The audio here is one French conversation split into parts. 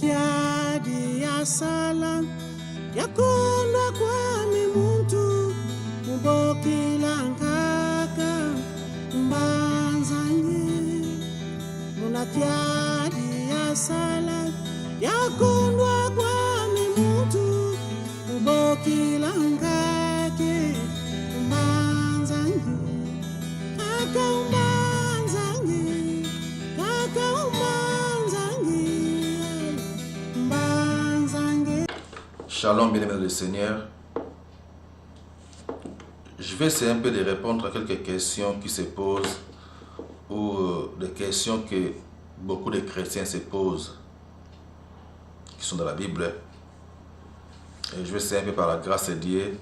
Munakiadi ya sala yakondwa kwami muntu mubokila nkaka mbanzange. Munakiadi ya sala yakondwa kwami muntu mubokila nkake mbanzange. Kaka mbanzange, kaka mbanzange, mbanzange. Shalom, bien-aimés du Seigneur. Je vais essayer un peu de répondre à quelques questions qui se posent ou des questions que beaucoup de chrétiens se posent, qui sont dans la Bible. Et je vais essayer un peu par la grâce de Dieu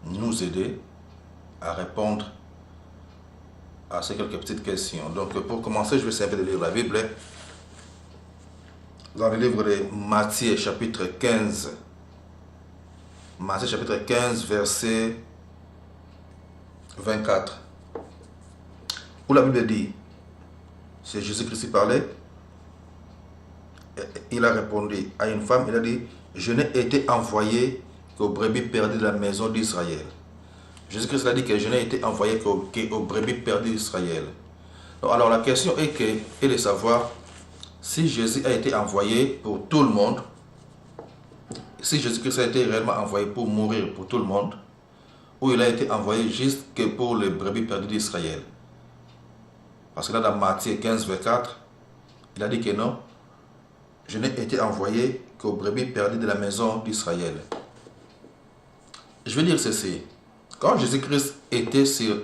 nous aider à répondre à ces quelques petites questions. Donc pour commencer, je vais essayer un peu de lire la Bible. Dans le livre de Matthieu chapitre 15. Matthieu chapitre 15 verset 24. Où la Bible dit, c'est Jésus-Christ qui parlait. Il a répondu à une femme, il a dit, je n'ai été envoyé qu'aux brebis perdues de la maison d'Israël. Jésus-Christ a dit que je n'ai été envoyé qu'aux brebis perdues d'Israël. Alors la question est de savoir si Jésus a été envoyé pour tout le monde, si Jésus-Christ a été réellement envoyé pour mourir pour tout le monde, ou il a été envoyé juste que pour les brebis perdues d'Israël. Parce que là dans Matthieu 15, 24, il a dit que non, je n'ai été envoyé qu'aux brebis perdues de la maison d'Israël. Je vais dire ceci. Quand Jésus-Christ était sur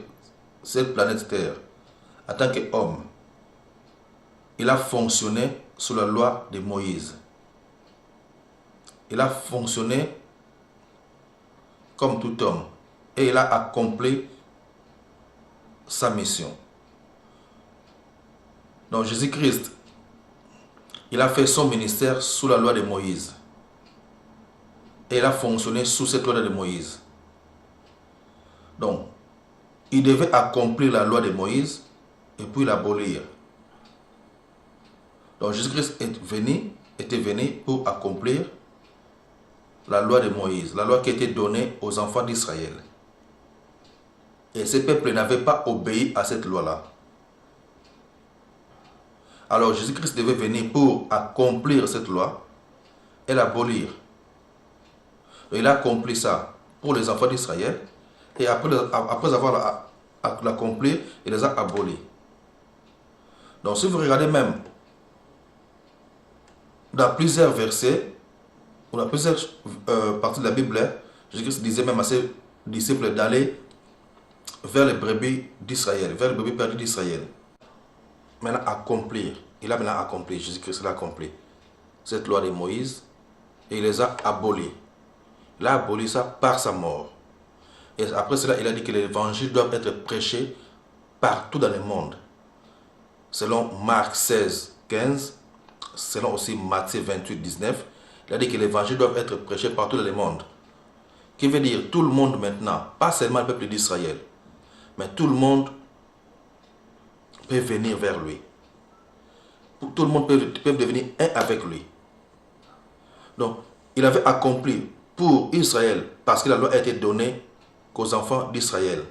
cette planète Terre, en tant qu'homme, il a fonctionné sous la loi de Moïse. Il a fonctionné comme tout homme et il a accompli sa mission. Donc Jésus-Christ, il a fait son ministère sous la loi de Moïse. Et il a fonctionné sous cette loi de Moïse. Donc, il devait accomplir la loi de Moïse et puis l'abolir. Donc Jésus-Christ était venu pour accomplir la loi de Moïse, la loi qui était donnée aux enfants d'Israël. Et ce peuple n'avait pas obéi à cette loi-là. Alors Jésus-Christ devait venir pour accomplir cette loi et l'abolir. Il a accompli ça pour les enfants d'Israël et après avoir accompli, il les a abolis. Donc si vous regardez même dans plusieurs versets, ou dans plusieurs parties de la Bible, Jésus-Christ disait même à ses disciples d'aller vers les brebis d'Israël, vers les brebis perdues d'Israël. Maintenant, accomplir. Il a maintenant accompli, Jésus-Christ l'a accompli. Cette loi de Moïse, et il les a abolis. Il a aboli ça par sa mort. Et après cela, il a dit que l'évangile doit être prêché partout dans le monde. Selon Marc 16, 15, selon aussi Matthieu 28, 19, il a dit que l'évangile doit être prêché partout dans le monde. Qui veut dire tout le monde maintenant, pas seulement le peuple d'Israël, mais tout le monde peut venir vers lui. Tout le monde peut devenir un avec lui. Donc, il avait accompli pour Israël, parce que la loi a été donnée qu'aux enfants d'Israël.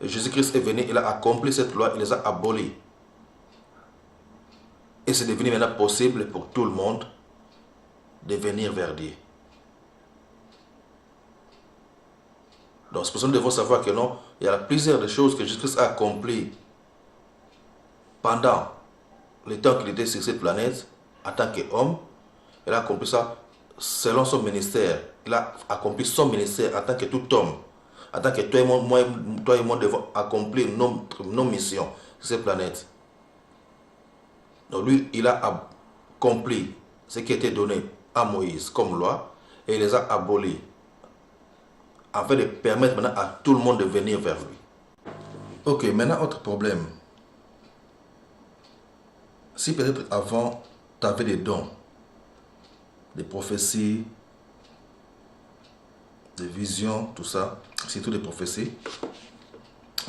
Jésus-Christ est venu, il a accompli cette loi, il les a abolis. Et c'est devenu maintenant possible pour tout le monde de venir vers Dieu. Donc c'est pour ça que nous devons savoir que non, il y a plusieurs choses que Jésus-Christ a accomplies pendant le temps qu'il était sur cette planète, en tant qu'homme. Il a accompli ça selon son ministère. Il a accompli son ministère en tant que tout homme. En tant que toi et moi devons accomplir nos missions sur cette planète. Donc lui, il a accompli ce qui était donné à Moïse comme loi et il les a abolis afin de permettre maintenant à tout le monde de venir vers lui. Ok, maintenant autre problème. Si peut-être avant, tu avais des dons, des prophéties, des visions, tout ça, surtout des prophéties,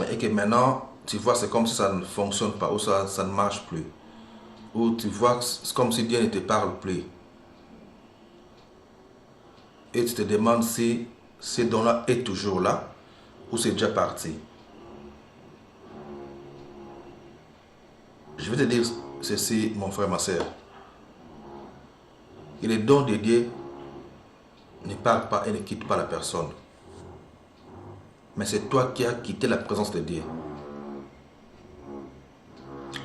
et que maintenant, tu vois, c'est comme si ça ne fonctionne pas ou ça ne marche plus. où tu vois que c'est comme si Dieu ne te parle plus. Et tu te demandes si ce don-là est toujours là ou c'est déjà parti. Je vais te dire ceci, mon frère, ma soeur. Et les dons de Dieu ne parlent pas et ne quittent pas la personne. Mais c'est toi qui as quitté la présence de Dieu.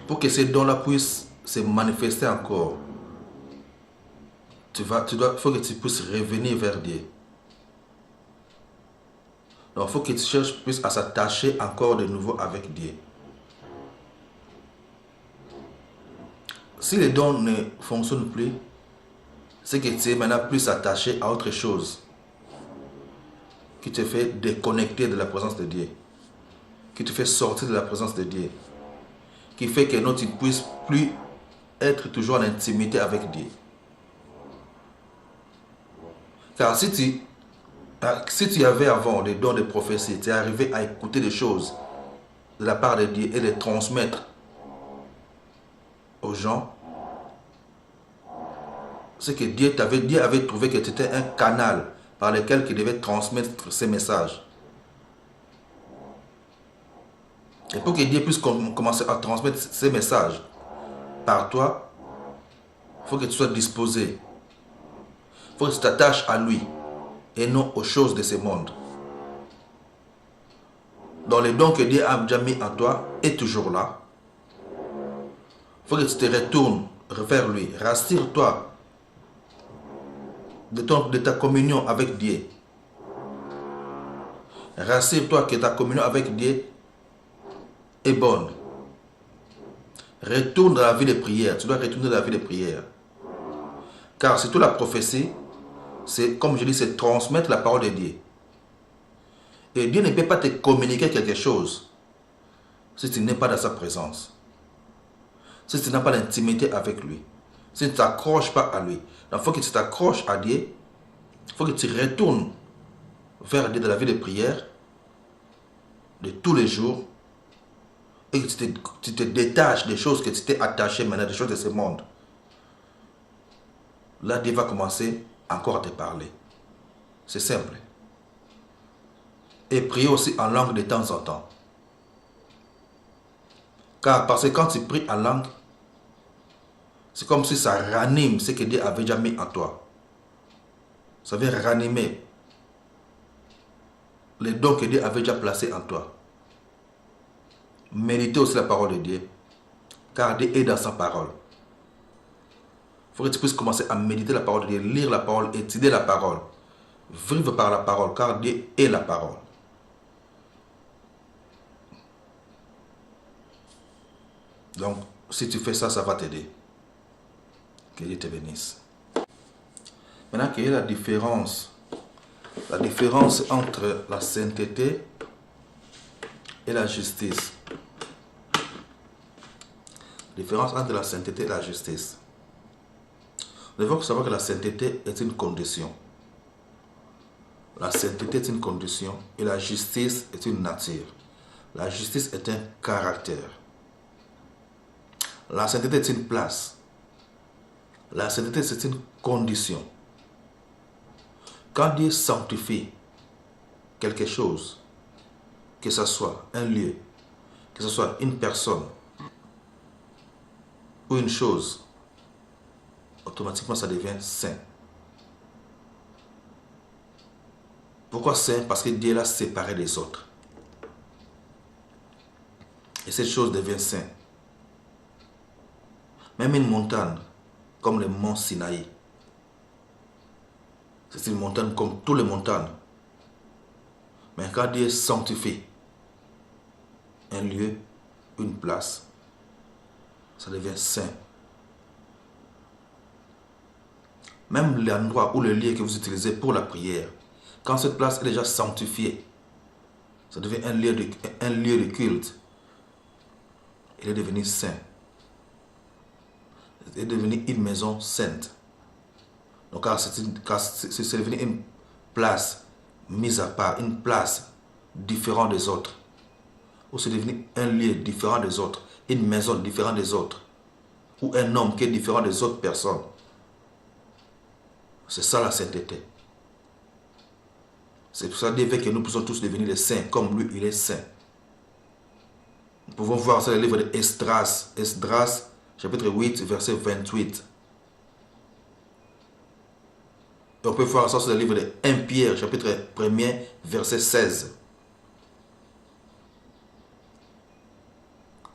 Pour que ces dons-là puissent se manifester encore, il faut que tu puisses revenir vers Dieu. Donc il faut que tu cherches plus à s'attacher encore de nouveau avec Dieu. Si les dons ne fonctionnent plus, c'est que tu es maintenant plus attaché à autre chose qui te fait déconnecter de la présence de Dieu, qui te fait sortir de la présence de Dieu, qui fait que non, tu ne puisses plus être toujours en intimité avec Dieu. Car si tu avais avant des dons de prophétie, tu es arrivé à écouter des choses de la part de Dieu et les transmettre aux gens, c'est que Dieu avait trouvé que tu étais un canal par lequel il devait transmettre ses messages. Et pour que Dieu puisse commencer à transmettre ses messages par toi, il faut que tu sois disposé. Il faut que tu t'attaches à lui et non aux choses de ce monde. Dans les dons que Dieu a déjà mis en toi est toujours là. Il faut que tu te retournes vers lui. Rassure-toi de ta communion avec Dieu. Rassure-toi que ta communion avec Dieu est bonne. Retourne dans la vie de prière. Tu dois retourner dans la vie de prière. Car c'est toute la prophétie, c'est comme je dis, c'est transmettre la parole de Dieu. Et Dieu ne peut pas te communiquer quelque chose si tu n'es pas dans sa présence. Si tu n'as pas d'intimité avec lui. Si tu ne t'accroches pas à lui. Donc il faut que tu t'accroches à Dieu. Il faut que tu retournes vers Dieu dans la vie de prière de tous les jours. Et que tu te détaches des choses que tu t'es attaché maintenant, des choses de ce monde. Là, Dieu va commencer encore à te parler. C'est simple. Et prier aussi en langue de temps en temps. Car parce que quand tu pries en langue, c'est comme si ça ranime ce que Dieu avait déjà mis en toi. Ça vient ranimer les dons que Dieu avait déjà placés en toi. Méditez aussi la parole de Dieu, car Dieu est dans sa parole. Il faut que tu puisses commencer à méditer la parole de Dieu, lire la parole, étudier la parole, vivre par la parole, car Dieu est la parole. Donc, si tu fais ça, ça va t'aider. Que Dieu te bénisse. Maintenant, quelle est la différence? La différence entre la sainteté et la justice. La différence entre la sainteté et la justice. Nous devons savoir que la sainteté est une condition. La sainteté est une condition et la justice est une nature. La justice est un caractère. La sainteté est une place. La sainteté, c'est une condition. Quand Dieu sanctifie quelque chose, que ce soit un lieu, que ce soit une personne ou une chose, automatiquement ça devient saint. Pourquoi saint? Parce que Dieu l'a séparé des autres. Et cette chose devient saint. Même une montagne, comme le mont Sinaï, c'est une montagne comme toutes les montagnes. Mais quand Dieu sanctifie un lieu, une place, ça devient saint. Même l'endroit ou le lieu que vous utilisez pour la prière, quand cette place est déjà sanctifiée, ça devient un lieu de culte. Il est devenu saint. Il est devenu une maison sainte. Donc, c'est devenu une place mise à part, une place différente des autres. Ou c'est devenu un lieu différent des autres, une maison différente des autres. ou un homme qui est différent des autres personnes. C'est ça la sainteté. C'est pour ça que nous pouvons tous devenir des saints, comme lui, il est saint. Nous pouvons voir ça dans le livre d'Esdras, Esdras, chapitre 8, verset 28. Et on peut voir ça dans le livre de 1 Pierre, chapitre 1er, verset 16.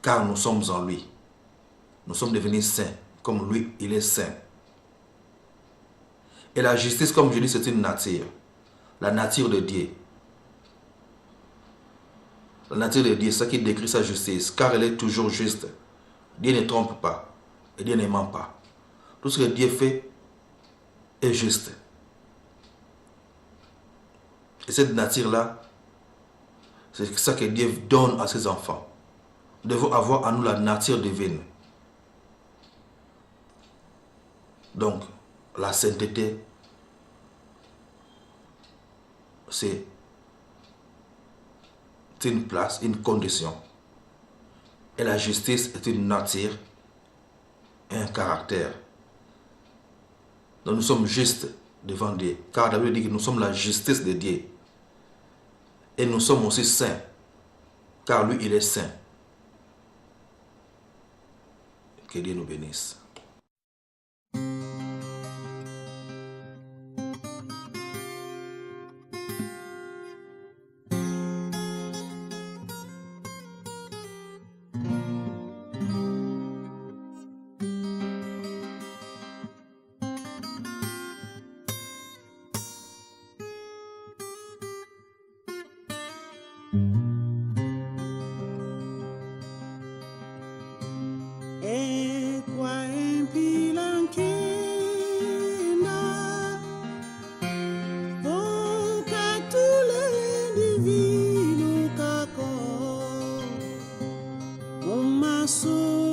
Car nous sommes en lui. Nous sommes devenus saints, comme lui, il est saint. Et la justice, comme je dis, c'est une nature. La nature de Dieu. La nature de Dieu, c'est ça qui décrit sa justice, car elle est toujours juste. Dieu ne trompe pas, et Dieu ne ment pas. Tout ce que Dieu fait est juste. Et cette nature-là, c'est ça que Dieu donne à ses enfants. Nous devons avoir en nous la nature divine. Donc, la sainteté, c'est une place, une condition. Et la justice est une nature et un caractère. Donc nous sommes justes devant Dieu. Car la Bible dit que nous sommes la justice de Dieu. Et nous sommes aussi saints. Car lui, il est saint. Que Dieu nous bénisse. So